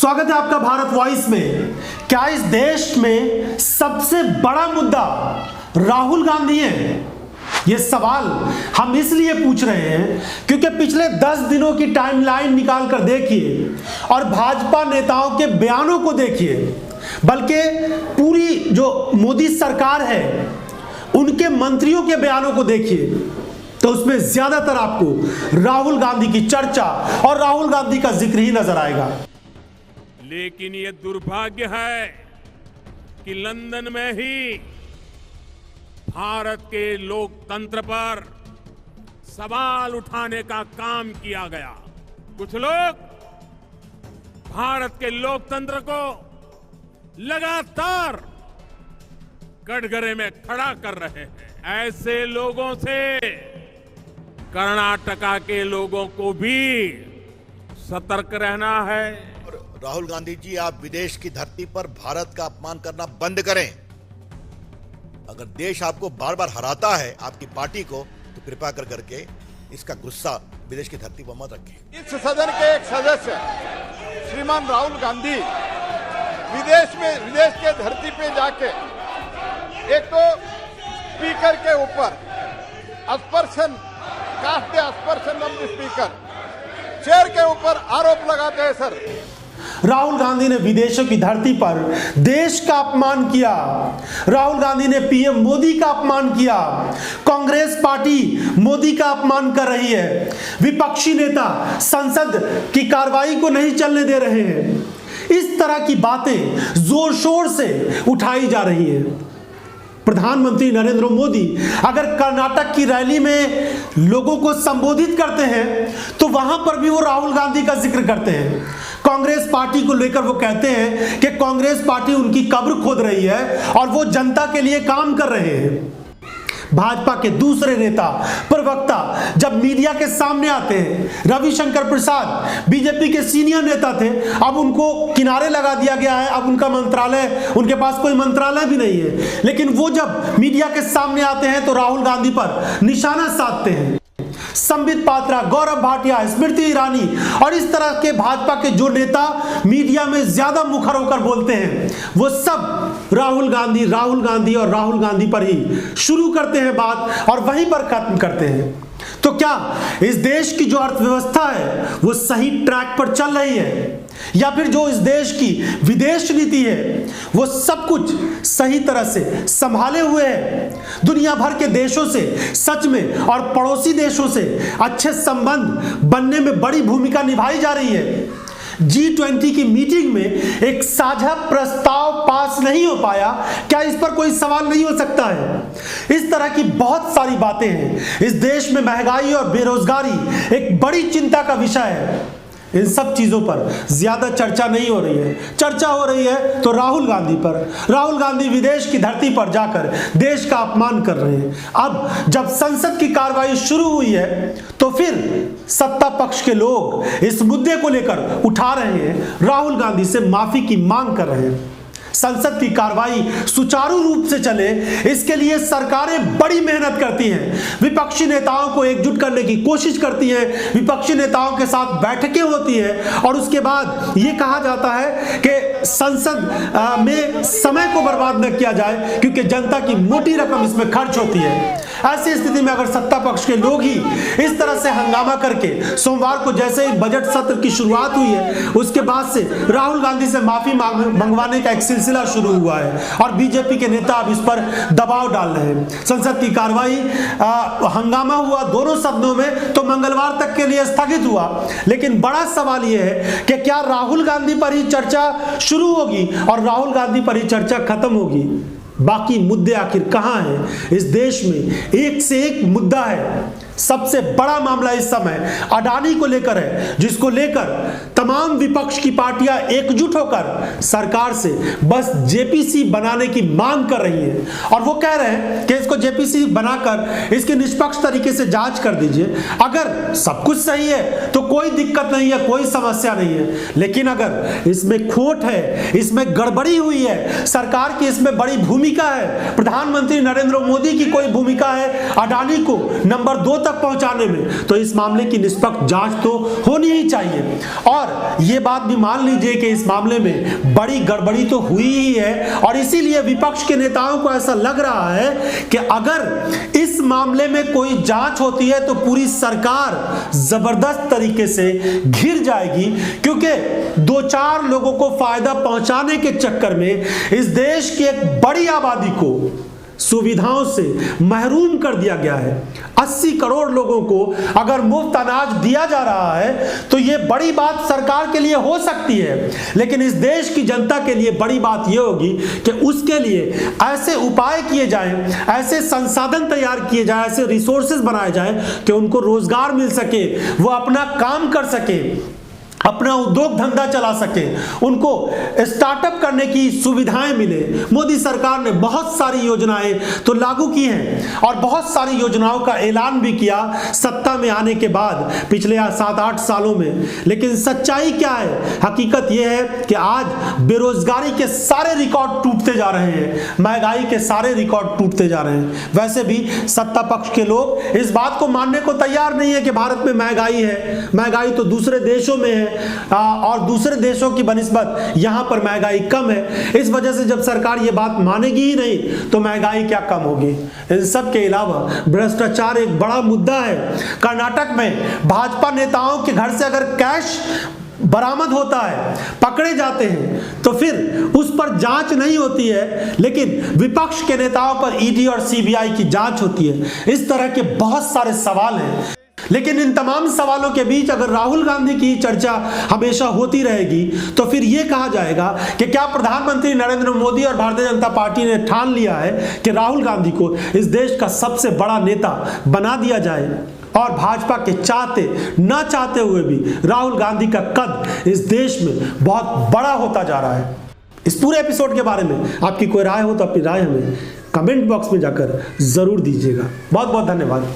स्वागत है आपका भारत वॉइस में। क्या इस देश में सबसे बड़ा मुद्दा राहुल गांधी है? यह सवाल हम इसलिए पूछ रहे हैं क्योंकि पिछले 10 दिनों की टाइमलाइन निकाल कर देखिए और भाजपा नेताओं के बयानों को देखिए, बल्कि पूरी जो मोदी सरकार है उनके मंत्रियों के बयानों को देखिए, तो उसमें ज्यादातर आपको राहुल गांधी की चर्चा और राहुल गांधी का जिक्र ही नजर आएगा। लेकिन ये दुर्भाग्य है कि लंदन में ही भारत के लोकतंत्र पर सवाल उठाने का काम किया गया। कुछ लोग भारत के लोकतंत्र को लगातार कटघरे में खड़ा कर रहे हैं। ऐसे लोगों से कर्नाटका के लोगों को भी सतर्क रहना है। राहुल गांधी जी, आप विदेश की धरती पर भारत का अपमान करना बंद करें। अगर देश आपको बार बार हराता है, आपकी पार्टी को, तो कृपया कर करके इसका गुस्सा विदेश की धरती पर मत रखें। इस सदन के एक सदस्य श्रीमान राहुल गांधी विदेश के धरती पे जाके एक तो स्पीकर के ऊपर aspersion, cast aspersion of the speaker, chair के ऊपर आरोप लगाते हैं। सर, राहुल गांधी ने विदेशों की धरती पर देश का अपमान किया। राहुल गांधी ने पीएम मोदी का अपमान किया। कांग्रेस पार्टी मोदी का अपमान कर रही है। विपक्षी नेता संसद की कार्रवाई को नहीं चलने दे रहे हैं। इस तरह की बातें जोर शोर से उठाई जा रही है। प्रधानमंत्री नरेंद्र मोदी अगर कर्नाटक की रैली में लोगों को संबोधित करते हैं तो वहां पर भी वो राहुल गांधी का जिक्र करते हैं। कांग्रेस पार्टी को लेकर वो कहते हैं कि कांग्रेस पार्टी उनकी कब्र खोद रही है और वो जनता के लिए काम कर रहे हैं। भाजपा के दूसरे नेता, प्रवक्ता जब मीडिया के सामने आते हैं, रविशंकर प्रसाद बीजेपी के सीनियर नेता थे, अब उनको किनारे लगा दिया गया है। अब उनका मंत्रालय, उनके पास कोई मंत्रालय भी नहीं है, लेकिन वो जब मीडिया के सामने आते हैं तो राहुल गांधी पर निशाना साधते हैं। संबित पात्रा, गौरव भाटिया, स्मृति ईरानी और इस तरह के भाजपा के जो नेता मीडिया में ज्यादा मुखर होकर बोलते हैं, वो सब राहुल गांधी और राहुल गांधी पर ही शुरू करते हैं बात और वहीं पर खत्म करते हैं। तो क्या इस देश की जो अर्थव्यवस्था है वो सही ट्रैक पर चल रही है, या फिर जो इस देश की विदेश नीति है वो सब कुछ सही तरह से संभाले हुए है? दुनिया भर के देशों से सच में और पड़ोसी देशों से अच्छे संबंध बनने में बड़ी भूमिका निभाई जा रही है। G20 की मीटिंग में एक साझा प्रस्ताव पास नहीं हो पाया, क्या इस पर कोई सवाल नहीं हो सकता है? इस तरह की बहुत सारी बातें हैं। इस देश में महंगाई और बेरोजगारी एक बड़ी चिंता का विषय है। इन सब चीजों पर ज्यादा चर्चा नहीं हो रही है। चर्चा हो रही है तो राहुल गांधी पर। राहुल गांधी विदेश की धरती पर जाकर देश का अपमान कर रहे हैं। अब जब संसद की कार्रवाई शुरू हुई है तो फिर सत्ता पक्ष के लोग इस मुद्दे को लेकर उठा रहे हैं, राहुल गांधी से माफी की मांग कर रहे हैं। संसद की कार्रवाई सुचारू रूप से चले, इसके लिए सरकारें बड़ी मेहनत करती हैं, विपक्षी नेताओं को एकजुट करने की कोशिश करती हैं, विपक्षी नेताओं के साथ बैठकें होती हैं और उसके बाद यह कहा जाता है कि संसद में समय को बर्बाद न किया जाए क्योंकि जनता की मोटी रकम इसमें खर्च होती है। ऐसी स्थिति में अगर सत्ता पक्ष के लोग ही इस तरह से हंगामा करके, सोमवार को जैसे ही बजट सत्र की शुरुआत हुई है उसके बाद से राहुल गांधी से माफी मंगवाने का एक सिलसिला शुरू हुआ है और बीजेपी के नेता अब इस पर दबाव डाल रहे हैं। संसद की कार्रवाई हंगामा हुआ दोनों सदनों में तो मंगलवार तक के लिए स्थगित हुआ, लेकिन बड़ा सवाल यह है कि क्या राहुल गांधी पर ही चर्चा शुरू होगी और राहुल गांधी पर ही चर्चा खत्म होगी? बाकी मुद्दे आखिर कहां हैं? इस देश में एक से एक मुद्दा है। सबसे बड़ा मामला इस समय अडानी को लेकर है, जिसको लेकर तमाम विपक्ष की पार्टियां एकजुट होकर सरकार से बस जेपीसी बनाने की मांग कर रही हैं और वो कह रहे हैं कि इसको इसको जेपीसी बनाकर इसकी निष्पक्ष तरीके से जांच कर दीजिए। अगर सब कुछ सही है तो कोई दिक्कत नहीं है, कोई समस्या नहीं है। लेकिन अगर इसमें खोट है, इसमें गड़बड़ी हुई है, सरकार की इसमें बड़ी भूमिका है, प्रधानमंत्री नरेंद्र मोदी की कोई भूमिका है अडानी को नंबर 2 तक पहुंचाने में, तो इस मामले की निष्पक्ष जांच तो होनी ही चाहिए। और यह बात भी मान लीजिए कि इस मामले में बड़ी गड़बड़ी तो हुई ही है, और इसीलिए विपक्ष के नेताओं को ऐसा लग रहा है कि अगर इस मामले में कोई जांच होती है तो पूरी सरकार जबरदस्त तरीके से घिर जाएगी, क्योंकि 2-4 लोगों को फायदा पहुंचाने के चक्कर में इस देश की एक बड़ी आबादी को सुविधाओं से महरूम कर दिया गया है। 80 करोड़ लोगों को अगर मुफ्त अनाज दिया जा रहा है तो यह बड़ी बात सरकार के लिए हो सकती है, लेकिन इस देश की जनता के लिए बड़ी बात यह होगी कि उसके लिए ऐसे उपाय किए जाएं, ऐसे संसाधन तैयार किए जाएं, ऐसे रिसोर्सेज बनाए जाएं कि उनको रोजगार मिल सके, वो अपना काम कर सके, अपना उद्योग धंधा चला सके, उनको स्टार्टअप करने की सुविधाएं मिले। मोदी सरकार ने बहुत सारी योजनाएं तो लागू की हैं और बहुत सारी योजनाओं का ऐलान भी किया सत्ता में आने के बाद पिछले 7-8 सालों में। लेकिन सच्चाई क्या है? हकीकत यह है कि आज बेरोजगारी के सारे रिकॉर्ड टूटते जा रहे हैं, महंगाई के सारे रिकॉर्ड टूटते जा रहे हैं। वैसे भी सत्ता पक्ष के लोग इस बात को मानने को तैयार नहीं है कि भारत में महंगाई है। महंगाई तो दूसरे देशों में है और दूसरे देशों की बनिस्बत यहां पर महंगाई कम है। इस वजह से जब सरकार ये बात मानेगी ही नहीं तो महंगाई क्या कम होगी। इन सब के अलावा भ्रष्टाचार एक बड़ा मुद्दा है। कर्नाटक में भाजपा नेताओं के घर से अगर कैश बरामद होता है, पकड़े जाते हैं, तो फिर उस पर जांच नहीं होती है, लेकिन विपक्ष के नेताओं पर ईडी और सीबीआई की जांच होती है। इस तरह के बहुत सारे सवाल हैं। लेकिन इन तमाम सवालों के बीच अगर राहुल गांधी की चर्चा हमेशा होती रहेगी तो फिर यह कहा जाएगा कि क्या प्रधानमंत्री नरेंद्र मोदी और भारतीय जनता पार्टी ने ठान लिया है कि राहुल गांधी को इस देश का सबसे बड़ा नेता बना दिया जाए, और भाजपा के चाहते ना चाहते हुए भी राहुल गांधी का कद इस देश में बहुत बड़ा होता जा रहा है। इस पूरे एपिसोड के बारे में आपकी कोई राय हो तो अपनी राय हमें कमेंट बॉक्स में जाकर जरूर दीजिएगा। बहुत बहुत धन्यवाद।